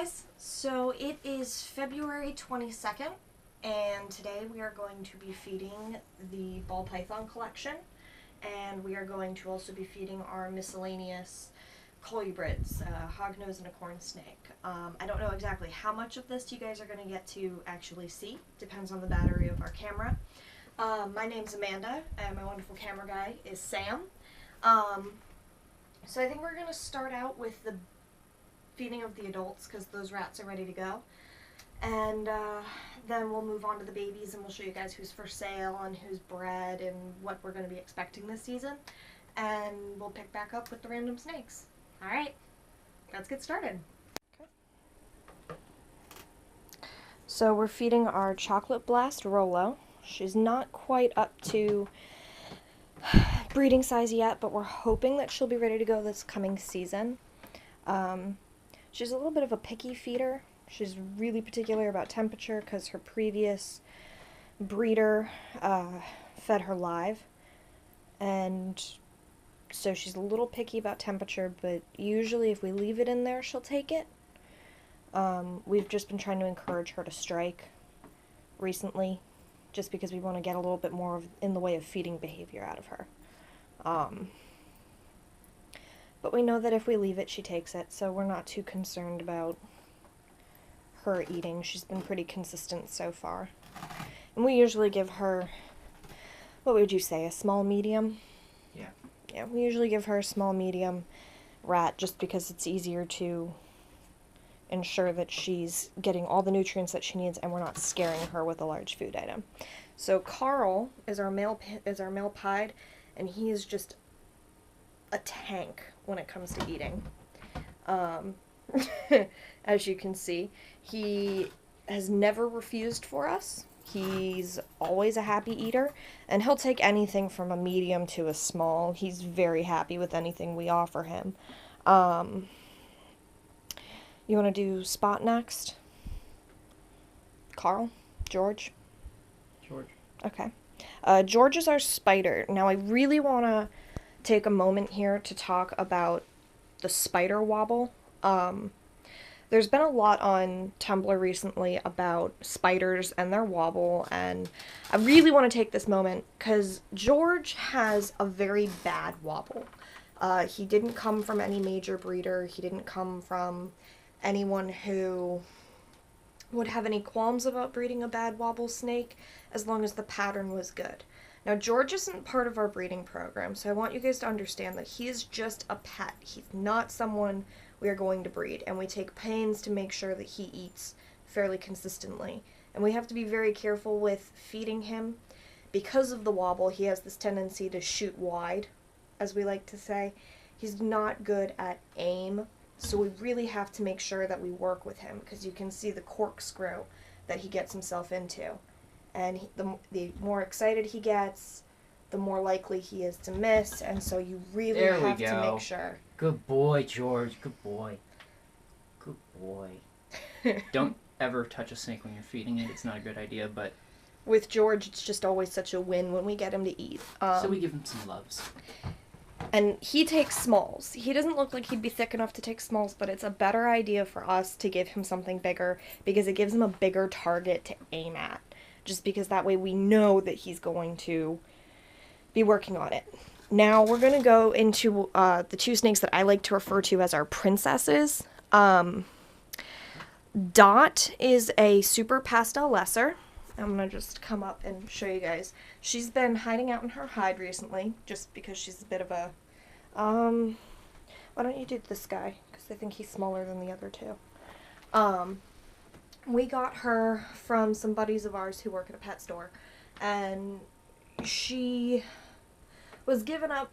guys, so it is February 22nd, and today we are going to be feeding the ball python collection, and we are going to also be feeding our miscellaneous colubrids, hognose and a corn snake. I don't know exactly how much of this you guys are going to get to actually see, depends on the battery of our camera. My name's Amanda, and my wonderful camera guy is Sam. So I think we're going to start out with the feeding of the adults because those rats are ready to go, and then we'll move on to the babies and we'll show you guys who's for sale and who's bred and what we're going to be expecting this season, and we'll pick back up with the random snakes. Alright, let's get started. Okay. So we're feeding our Chocolate Blast Rolo. She's not quite up to breeding size yet, but we're hoping that she'll be ready to go this coming season. She's a little bit of a picky feeder. She's really particular about temperature because her previous breeder fed her live, and so she's a little picky about temperature, but usually if we leave it in there, she'll take it. We've just been trying to encourage her to strike recently, just because we want to get a little bit more in the way of feeding behavior out of her. But we know that if we leave it, she takes it, so we're not too concerned about her eating. She's been pretty consistent so far. And we usually give her, what would you say, a small medium? Yeah. Yeah, we usually give her a small medium rat just because it's easier to ensure that she's getting all the nutrients that she needs and we're not scaring her with a large food item. So Carl is our male pied, and he is just a tank when it comes to eating. As you can see, he has never refused for us. He's always a happy eater, and he'll take anything from a medium to a small. He's very happy with anything we offer him. You want to do Spot next? Carl? George? George. Okay. George is our spider. Now I really want to take a moment here to talk about the spider wobble. There's been a lot on Tumblr recently about spiders and their wobble, and I really want to take this moment because George has a very bad wobble. He didn't come from any major breeder. He didn't come from anyone who would have any qualms about breeding a bad wobble snake as long as the pattern was good. Now, George isn't part of our breeding program, so I want you guys to understand that he is just a pet. He's not someone we are going to breed, and we take pains to make sure that he eats fairly consistently. And we have to be very careful with feeding him. Because of the wobble, he has this tendency to shoot wide, as we like to say. He's not good at aim, so we really have to make sure that we work with him, because you can see the corkscrew that he gets himself into. And the more excited he gets, the more likely he is to miss, and so you really have to make sure. Good boy, George. Good boy. Good boy. Don't ever touch a snake when you're feeding it. It's not a good idea, but with George, it's just always such a win when we get him to eat. So we give him some loves. And he takes smalls. He doesn't look like he'd be thick enough to take smalls, but it's a better idea for us to give him something bigger because it gives him a bigger target to aim at. Just because that way we know that he's going to be working on it. Now we're going to go into the two snakes that I like to refer to as our princesses. Dot is a super pastel lesser. I'm going to just come up and show you guys. She's been hiding out in her hide recently, just because she's a bit of a... why don't you do this guy? Because I think he's smaller than the other two. We got her from some buddies of ours who work at a pet store, and she was given up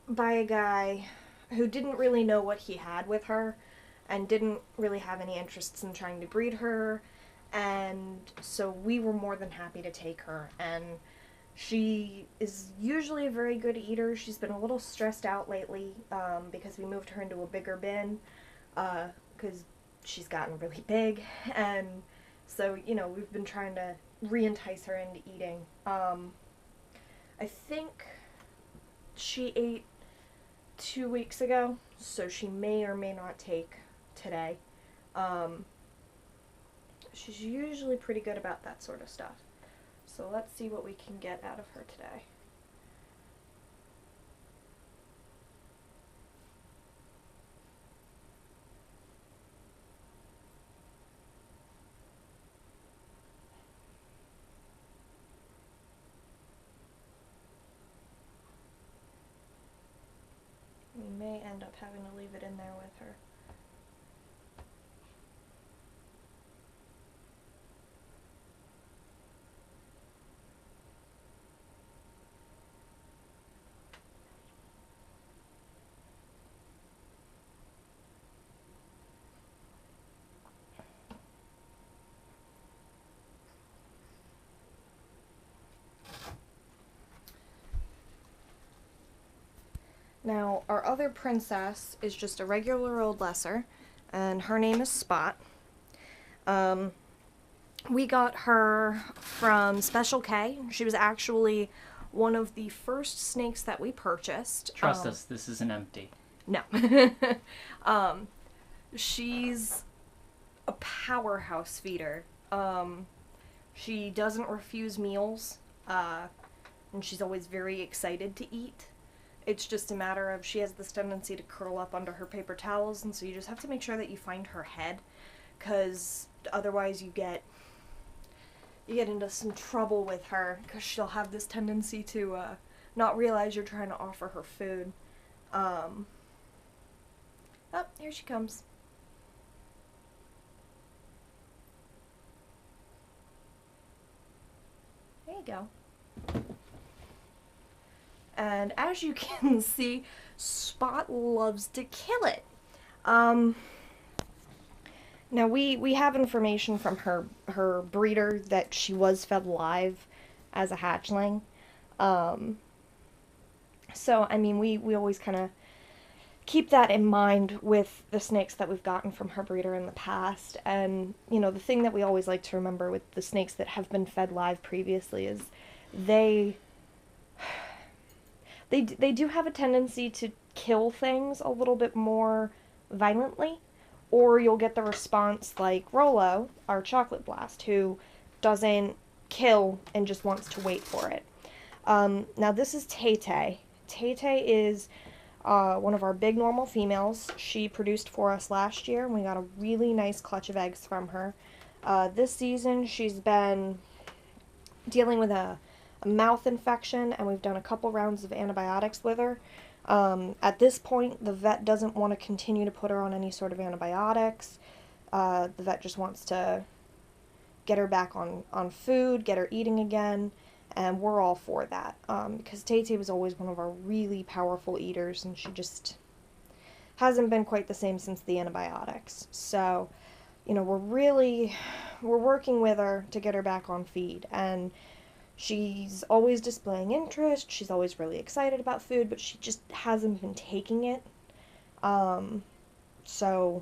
by a guy who didn't really know what he had with her and didn't really have any interests in trying to breed her, and so we were more than happy to take her. And she is usually a very good eater. She's been a little stressed out lately because we moved her into a bigger bin because she's gotten really big, and so, you know, we've been trying to re-entice her into eating. I think she ate 2 weeks ago, so she may or may not take today. she's usually pretty good about that sort of stuff. So let's see what we can get out of her today. We may end up having to leave it in there with her. Now, our other princess is just a regular old lesser, and her name is Spot. We got her from Special K. She was actually one of the first snakes that we purchased. Trust us, this isn't empty. No. She's a powerhouse feeder. She doesn't refuse meals, and she's always very excited to eat. It's just a matter of she has this tendency to curl up under her paper towels, and so you just have to make sure that you find her head, because otherwise you get into some trouble with her, because she'll have this tendency to not realize you're trying to offer her food. Oh, here she comes. There you go. And as you can see, Spot loves to kill it. Now we have information from her breeder that she was fed live as a hatchling. So, I mean, we always kind of keep that in mind with the snakes that we've gotten from her breeder in the past. And, you know, the thing that we always like to remember with the snakes that have been fed live previously is they do have a tendency to kill things a little bit more violently, or you'll get the response like Rolo, our chocolate blast, who doesn't kill and just wants to wait for it. Now this is Tay Tay. Tay Tay is one of our big normal females. She produced for us last year, and we got a really nice clutch of eggs from her. This season she's been dealing with a mouth infection, and we've done a couple rounds of antibiotics with her. At this point, the vet doesn't want to continue to put her on any sort of antibiotics. The vet just wants to get her back on food, get her eating again, and we're all for that. Because Tay-Tay was always one of our really powerful eaters, and she just hasn't been quite the same since the antibiotics. So, you know, we're working with her to get her back on feed, and she's always displaying interest, she's always really excited about food, but she just hasn't been taking it. So,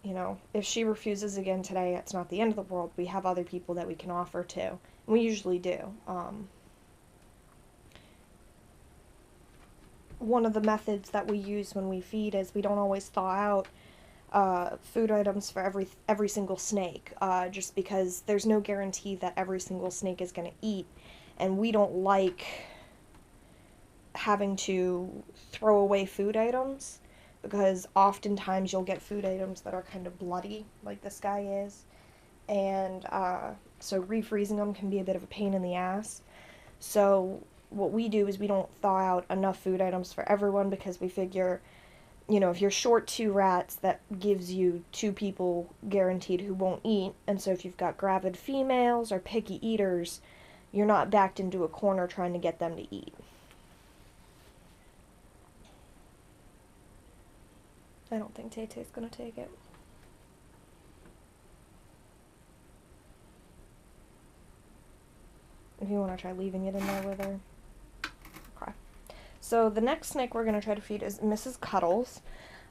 you know, if she refuses again today, it's not the end of the world. We have other people that we can offer to. And we usually do. One of the methods that we use when we feed is we don't always thaw out food items for every single snake, just because there's no guarantee that every single snake is going to eat, and we don't like having to throw away food items, because oftentimes you'll get food items that are kind of bloody, like this guy is, and so refreezing them can be a bit of a pain in the ass. So what we do is we don't thaw out enough food items for everyone, because we figure, you know, if you're short 2 rats, that gives you 2 people guaranteed who won't eat. And so if you've got gravid females or picky eaters, you're not backed into a corner trying to get them to eat. I don't think Tay-Tay's gonna take it. If you want to try leaving it in there with her. Okay. So the next snake we're going to try to feed is Mrs. Cuddles.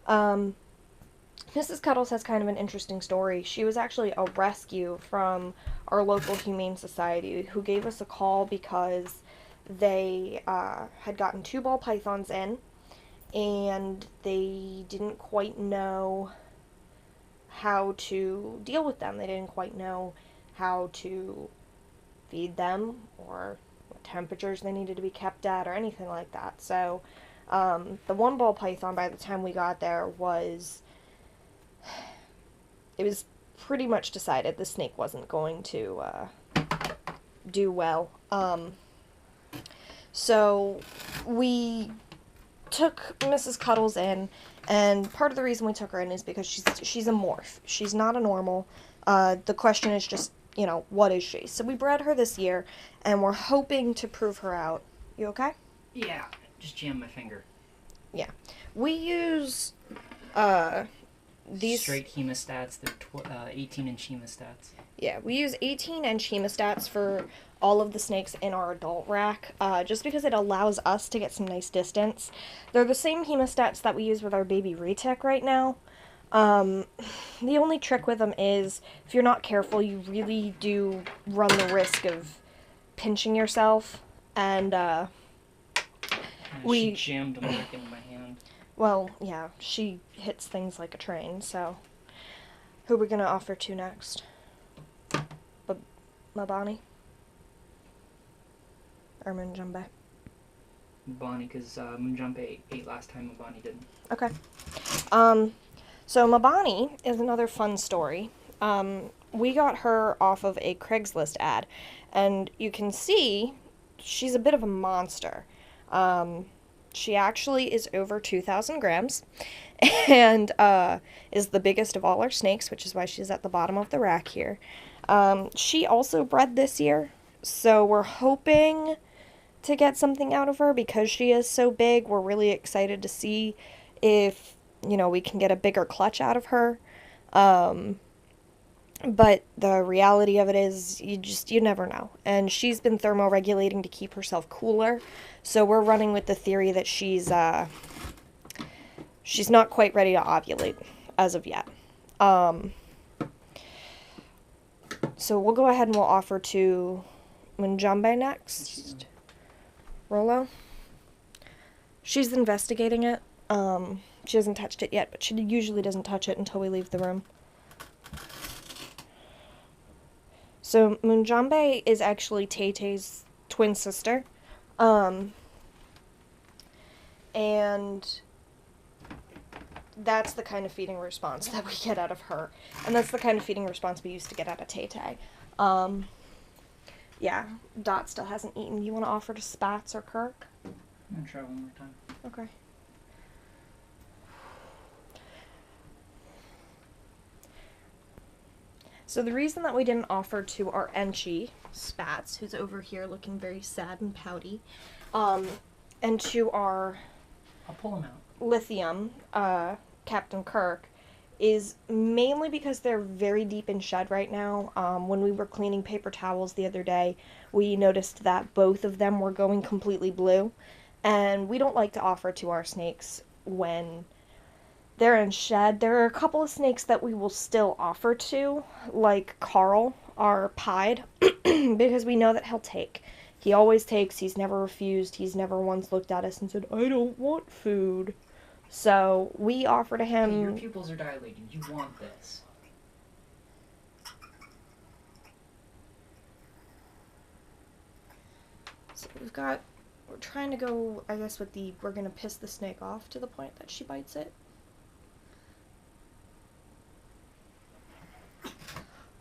Mrs. Cuddles has kind of an interesting story. She was actually a rescue from our local humane society, who gave us a call because they had gotten 2 ball pythons in, and they didn't quite know how to deal with them. They didn't quite know how to feed them or what temperatures they needed to be kept at or anything like that. So the one ball python, by the time we got there, it was pretty much decided the snake wasn't going to do well. So we took Mrs. Cuddles in, and part of the reason we took her in is because she's a morph. She's not a normal. The question is just, what is she? So we bred her this year, and we're hoping to prove her out. You okay? Yeah, just jammed my finger. Yeah. We use these straight hemostats. They're 18-inch hemostats. Yeah, we use 18-inch hemostats for all of the snakes in our adult rack, just because it allows us to get some nice distance. They're the same hemostats that we use with our baby retic right now. The only trick with them is, if you're not careful, you really do run the risk of pinching yourself, and she jammed a mark in my hand. Well, yeah, she hits things like a train, so who are we going to offer to next? Mabani? Or Munjumbe? Mabani, because Munjumbe ate last time, Mabani didn't. Okay. So Mabani is another fun story. We got her off of a Craigslist ad, and you can see she's a bit of a monster. She actually is over 2,000 grams, and is the biggest of all our snakes, which is why she's at the bottom of the rack here. She also bred this year, so we're hoping to get something out of her because she is so big. We're really excited to see if, we can get a bigger clutch out of her. But the reality of it is you never know. And she's been thermoregulating to keep herself cooler. So we're running with the theory that she's not quite ready to ovulate as of yet. So we'll go ahead and we'll offer to Munjumbe next. Rolo. She's investigating it. She hasn't touched it yet, but she usually doesn't touch it until we leave the room. So Munjumbe is actually Tay-Tay's twin sister. And that's the kind of feeding response that we get out of her. And that's the kind of feeding response we used to get out of Tay-Tay. Yeah, Dot still hasn't eaten. You want to offer to Spats or Kirk? I'm going to try one more time. Okay. So the reason that we didn't offer to our Enchi, Spats, who's over here looking very sad and pouty, and to our I'll pull him out. Lithium, Captain Kirk, is mainly because they're very deep in shed right now. When we were cleaning paper towels the other day, we noticed that both of them were going completely blue, and we don't like to offer to our snakes when they're in shed. There are a couple of snakes that we will still offer to, like Carl, our pied, because we know that he'll take. He always takes. He's never refused. He's never once looked at us and said, I don't want food. So we offer to him... Hey, your pupils are dilated. You want this. So we're trying to go, I guess, we're going to piss the snake off to the point that she bites it.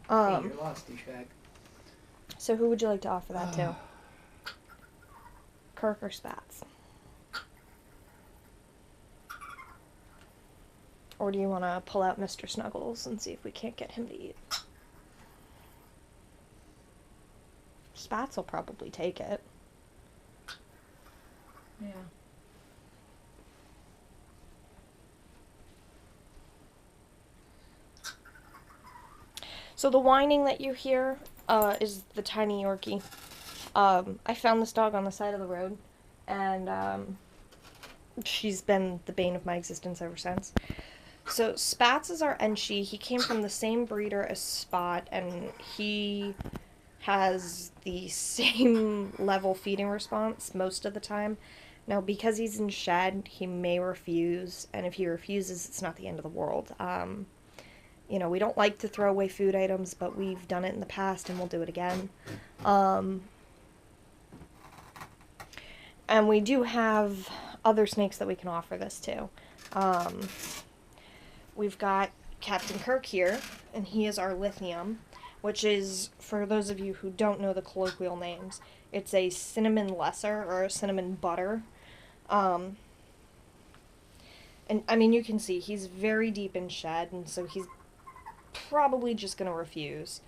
Hey, you're lost, douchebag. So who would you like to offer that to? Kirk or Spats? Or do you want to pull out Mr. Snuggles and see if we can't get him to eat? Spats will probably take it. Yeah. So the whining that you hear is the tiny Yorkie. I found this dog on the side of the road, and she's been the bane of my existence ever since. So Spats is our Enchi. He came from the same breeder as Spot, and he has the same level feeding response most of the time. Now, because he's in shed, he may refuse, and if he refuses, it's not the end of the world. You know, we don't like to throw away food items, but we've done it in the past and we'll do it again. And we do have other snakes that we can offer this to. We've got Captain Kirk here, and he is our lithium, which is, for those of you who don't know the colloquial names, it's a cinnamon lesser or a cinnamon butter. And I mean, you can see he's very deep in shed, and so he's probably just going to refuse.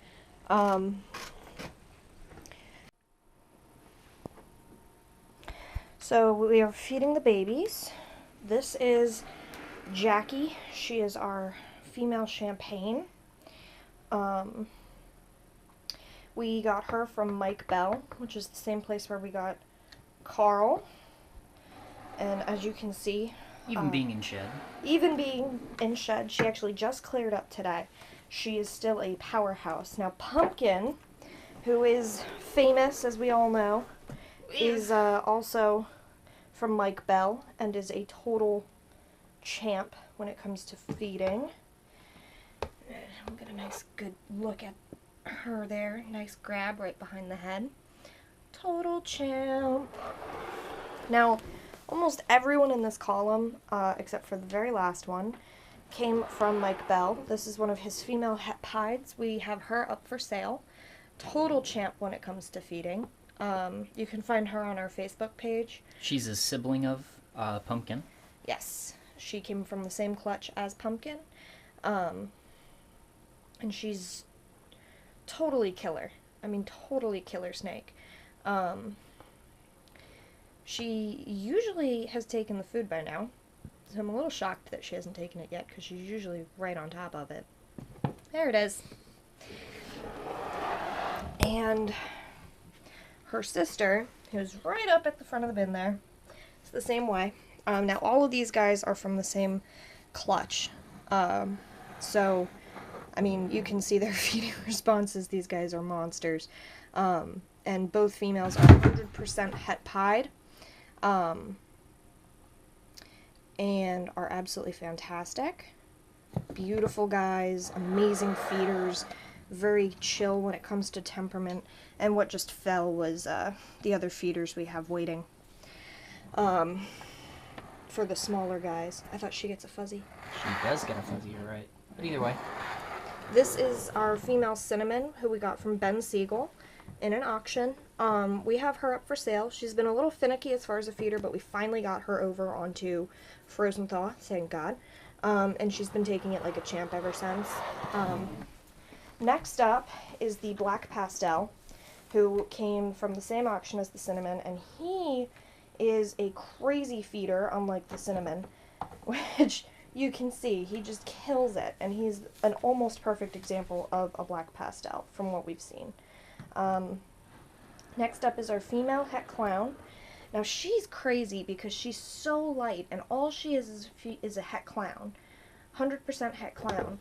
So we are feeding the babies. This is Jackie. She is our female champagne. We got her from Mike Bell, which is the same place where we got Carl. And as you can see, Even being in shed. even being in shed, she actually just cleared up today. She is still a powerhouse. Now, Pumpkin, who is famous, as we all know, is also from Mike Bell and is a total champ when it comes to feeding. We'll get a nice good look at her there. Nice grab right behind the head. Total champ. Now, almost everyone in this column, except for the very last one, came from Mike Bell. This is one of his female het pieds. We have her up for sale. Total champ when it comes to feeding. You can find her on our Facebook page. She's a sibling of Pumpkin. Yes, she came from the same clutch as Pumpkin. And she's totally killer. I mean, totally killer snake. She usually has taken the food by now, so I'm a little shocked that she hasn't taken it yet, because she's usually right on top of it. There it is. And her sister, who's right up at the front of the bin there, it's the same way. Now, all of these guys are from the same clutch. So, I mean, you can see their feeding responses. These guys are monsters. And both females are 100% het pied. And are absolutely fantastic. Beautiful guys, amazing feeders, very chill when it comes to temperament. And what just fell was the other feeders we have waiting for the smaller guys. I thought she gets a fuzzy. She does get a fuzzy, you're right. But either way. This is our female Cinnamon, who we got from Ben Siegel in an auction. We have her up for sale. She's been a little finicky as far as a feeder, but we finally got her over onto Frozen Thaw, thank God. And she's been taking it like a champ ever since. Next up is the Black Pastel, who came from the same auction as the Cinnamon, and he is a crazy feeder, unlike the Cinnamon, which you can see, he just kills it, and he's an almost perfect example of a Black Pastel from what we've seen. Next up is our female Het Clown. Now, she's crazy because she's so light, and all she is a Het Clown. 100% Het Clown.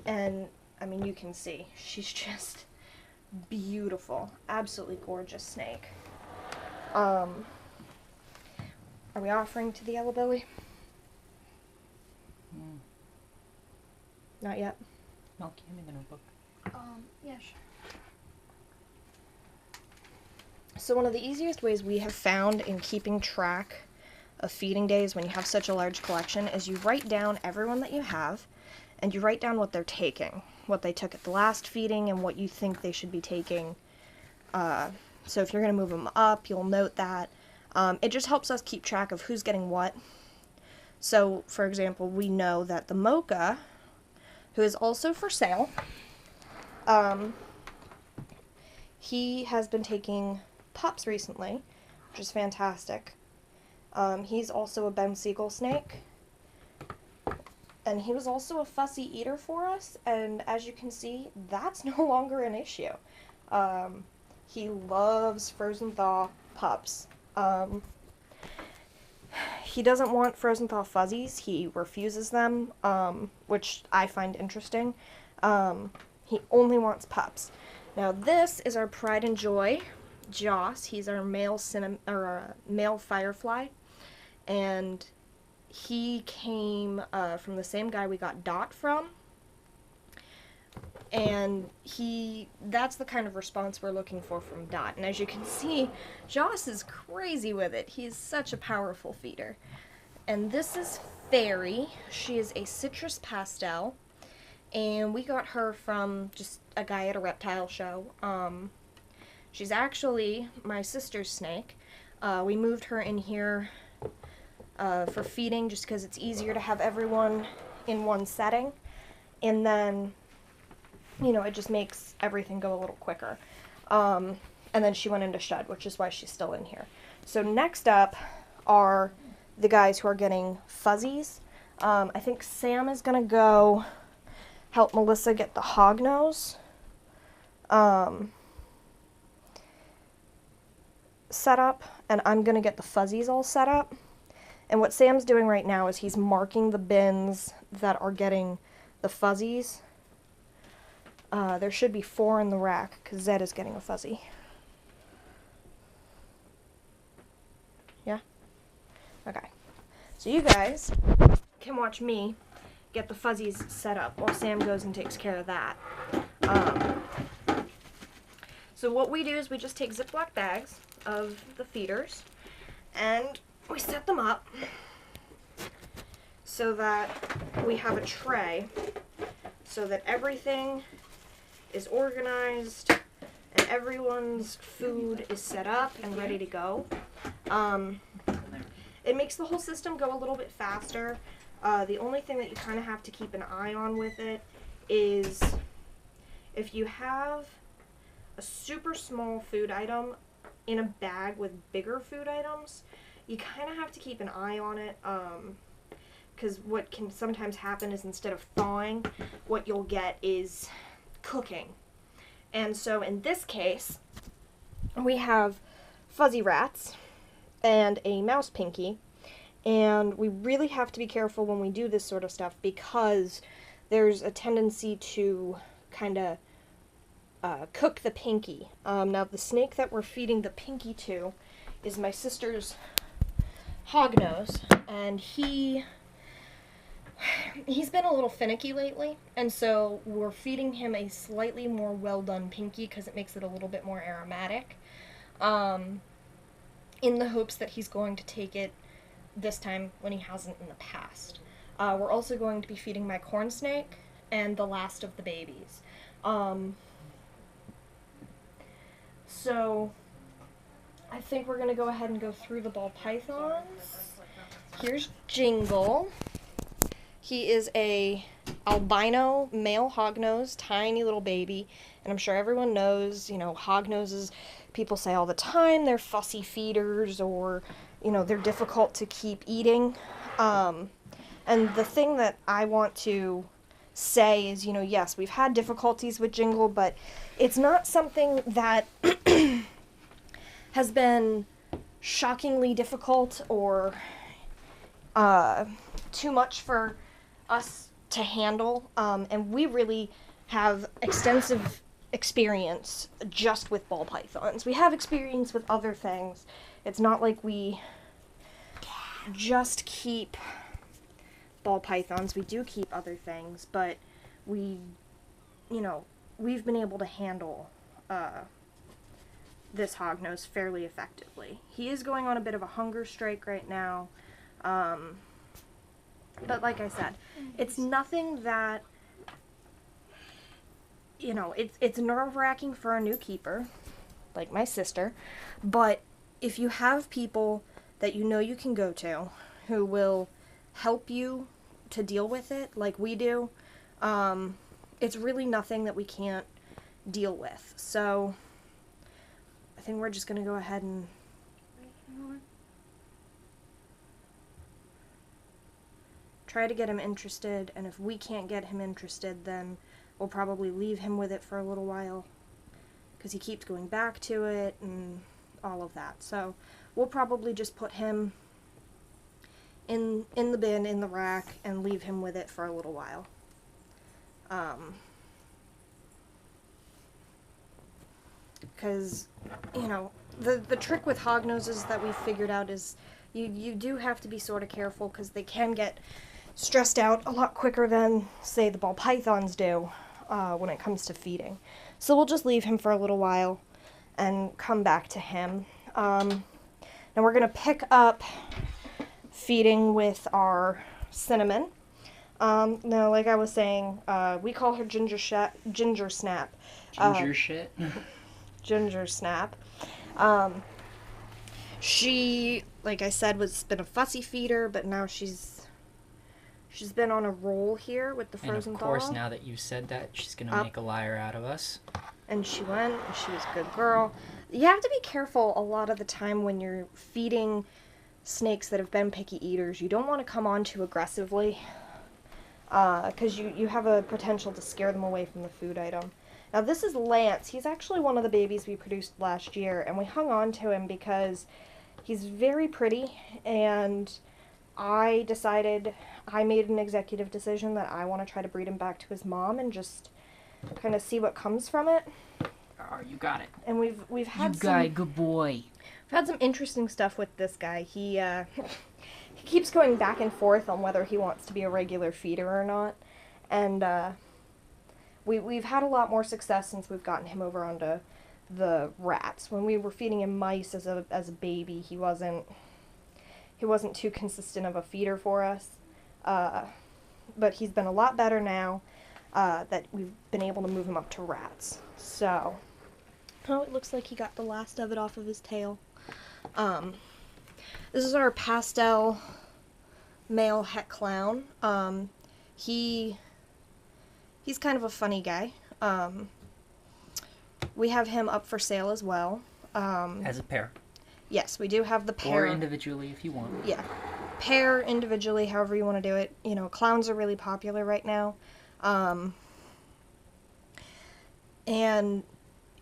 And, I mean, you can see, she's just beautiful. Absolutely gorgeous snake. Are we offering to the Yellow Belly? Not yet. Milk, give me the notebook. Yeah, sure. So one of the easiest ways we have found in keeping track of feeding days when you have such a large collection is you write down everyone that you have, and you write down what they're taking, what they took at the last feeding, and what you think they should be taking. So if you're going to move them up, you'll note that. It just helps us keep track of who's getting what. So, for example, we know that the Mocha, who is also for sale, he has been taking pups recently, which is fantastic. He's also a Ben Siegel snake, and he was also a fussy eater for us, and as you can see, that's no longer an issue. He loves Frozen Thaw pups. He doesn't want Frozen Thaw fuzzies. He refuses them, which I find interesting. He only wants pups. Now this is our Pride and Joy, Joss. He's our male male firefly, and he came from the same guy we got Dot from. And that's the kind of response we're looking for from Dot. And as you can see, Joss is crazy with it. He's such a powerful feeder. And this is Fairy. She is a citrus pastel. And we got her from just a guy at a reptile show. She's actually my sister's snake. We moved her in here for feeding just because it's easier to have everyone in one setting. And then, you know, it just makes everything go a little quicker. And then she went into shed, which is why she's still in here. So next up are the guys who are getting fuzzies. I think Sam is going to go help Melissa get the hognose set up, and I'm going to get the fuzzies all set up. And what Sam's doing right now is he's marking the bins that are getting the fuzzies. There should be 4 in the rack, because Zed is getting a fuzzy. Yeah? Okay. So you guys can watch me get the fuzzies set up while Sam goes and takes care of that. So what we do is we just take Ziploc bags of the feeders and we set them up so that we have a tray so that everything is organized and everyone's food is set up and ready to go. It makes the whole system go a little bit faster. The only thing that you kind of have to keep an eye on with it is if you have a super small food item in a bag with bigger food items, you kind of have to keep an eye on it, because what can sometimes happen is instead of thawing, what you'll get is cooking. And so in this case, we have fuzzy rats and a mouse pinky, and we really have to be careful when we do this sort of stuff because there's a tendency to kind of cook the pinky. Now the snake that we're feeding the pinky to is my sister's hognose, and he's been a little finicky lately, and so we're feeding him a slightly more well done pinky because it makes it a little bit more aromatic, in the hopes that he's going to take it this time when he hasn't in the past. We're also going to be feeding my corn snake and the last of the babies. So I think we're going to go ahead and go through the ball pythons. Here's Jingle. He is a albino male hognose, tiny little baby, and I'm sure everyone knows, you know, hognoses, people say all the time, they're fussy feeders, or, you know, they're difficult to keep eating. And the thing that I want to say is, you know, yes, we've had difficulties with Jingle, but it's not something that has been shockingly difficult or too much for us to handle, and we really have extensive experience just with ball pythons. We have experience with other things. It's not like we just keep ball pythons. We do keep other things, but we, you know, we've been able to handle this hognose fairly effectively. He is going on a bit of a hunger strike right now, but like I said, it's nothing that, you know, it's nerve-wracking for a new keeper, like my sister, but if you have people that you know you can go to who will help you to deal with it like we do, it's really nothing that we can't deal with. So I think we're just going to go ahead and try to get him interested, and if we can't get him interested, then we'll probably leave him with it for a little while because he keeps going back to it and all of that. So we'll probably just put him in the bin, in the rack, and leave him with it for a little while. Because, you know, the trick with hognoses that we've figured out is you do have to be sort of careful because they can get stressed out a lot quicker than, say, the ball pythons do. when it comes to feeding. So we'll just leave him for a little while and come back to him. Now we're going to pick up feeding with our Cinnamon. Now, like I was saying, we call her Ginger Snap. Ginger shit. Ginger Snap. She, like I said, been a fussy feeder, but now she's been on a roll here with the frozen And of course, thaw. now that you said that, she's gonna make a liar out of us. And she went, and she was a good girl. You have to be careful a lot of the time when you're feeding snakes that have been picky eaters. You don't want to come on too aggressively, because you have a potential to scare them away from the food item. Now this is Lance. He's actually one of the babies we produced last year, and we hung on to him because he's very pretty, and I made an executive decision that I want to try to breed him back to his mom and just kind of see what comes from it. Oh, you got it. And we've had Good boy. We've had some interesting stuff with this guy. He he keeps going back and forth on whether he wants to be a regular feeder or not, and we've had a lot more success since we've gotten him over onto the rats. When we were feeding him mice as a baby, he wasn't too consistent of a feeder for us, but he's been a lot better now that we've been able to move him up to rats. So, oh, it looks like he got the last of it off of his tail. This is our pastel male het clown. He's kind of a funny guy. We have him up for sale as well. As a pair. Yes, we do have the pair. Or individually if you want. Yeah. Pair, individually, however you want to do it. You know, clowns are really popular right now. And,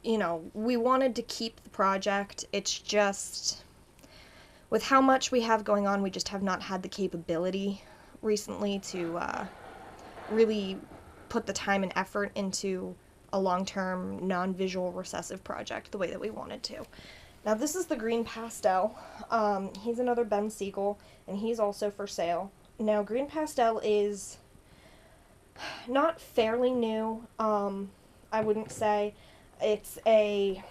you know, we wanted to keep the project. It's just, with how much we have going on, we just have not had the capability recently to really put the time and effort into a long-term, non-visual recessive project the way that we wanted to. Now this is the green pastel. He's another Ben Siegel, and he's also for sale. Now green pastel is not fairly new, I wouldn't say. It's a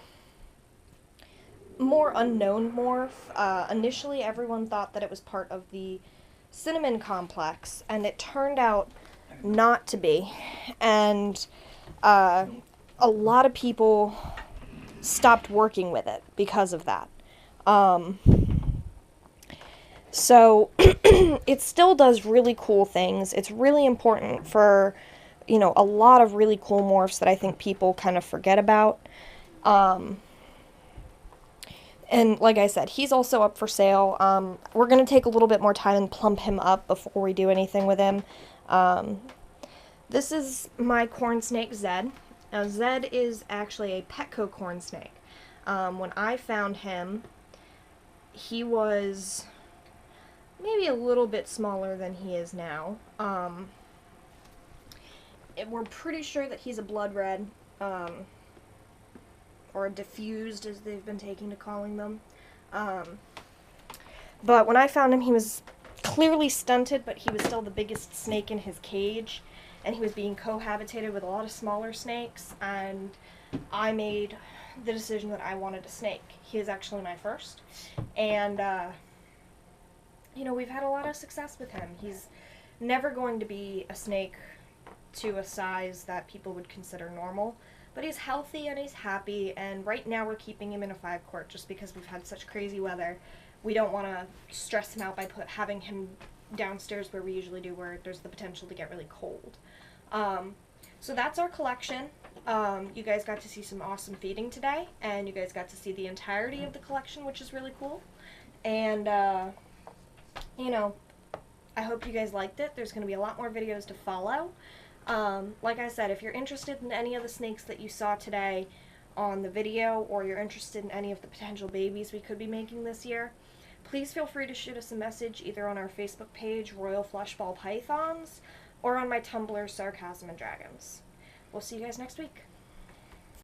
more unknown morph. Initially everyone thought that it was part of the Cinnamon complex, and it turned out not to be. And a lot of people stopped working with it because of that. So it still does really cool things. It's really important for, you know, a lot of really cool morphs that I think people kind of forget about. And like I said, he's also up for sale. We're going to take a little bit more time and plump him up before we do anything with him. This is my corn snake, Zed. Now, Zed is actually a Petco corn snake. When I found him, he was maybe a little bit smaller than he is now. We're pretty sure that he's a blood red, or a diffused, as they've been taking to calling them. But when I found him, he was clearly stunted, but he was still the biggest snake in his cage, and he was being cohabitated with a lot of smaller snakes, and I made the decision that I wanted a snake. He is actually my first, and you know, we've had a lot of success with him. He's never going to be a snake to a size that people would consider normal, but he's healthy and he's happy, and right now we're keeping him in a 5-quart just because we've had such crazy weather. We don't want to stress him out by having him downstairs where we usually do, where there's the potential to get really cold. So that's our collection. You guys got to see some awesome feeding today, and you guys got to see the entirety of the collection, which is really cool. And, you know, I hope you guys liked it. There's going to be a lot more videos to follow. Like I said, if you're interested in any of the snakes that you saw today on the video, or you're interested in any of the potential babies we could be making this year, please feel free to shoot us a message either on our Facebook page, Royal Flushball Pythons, or on my Tumblr, Sarcasm and Dragons. We'll see you guys next week.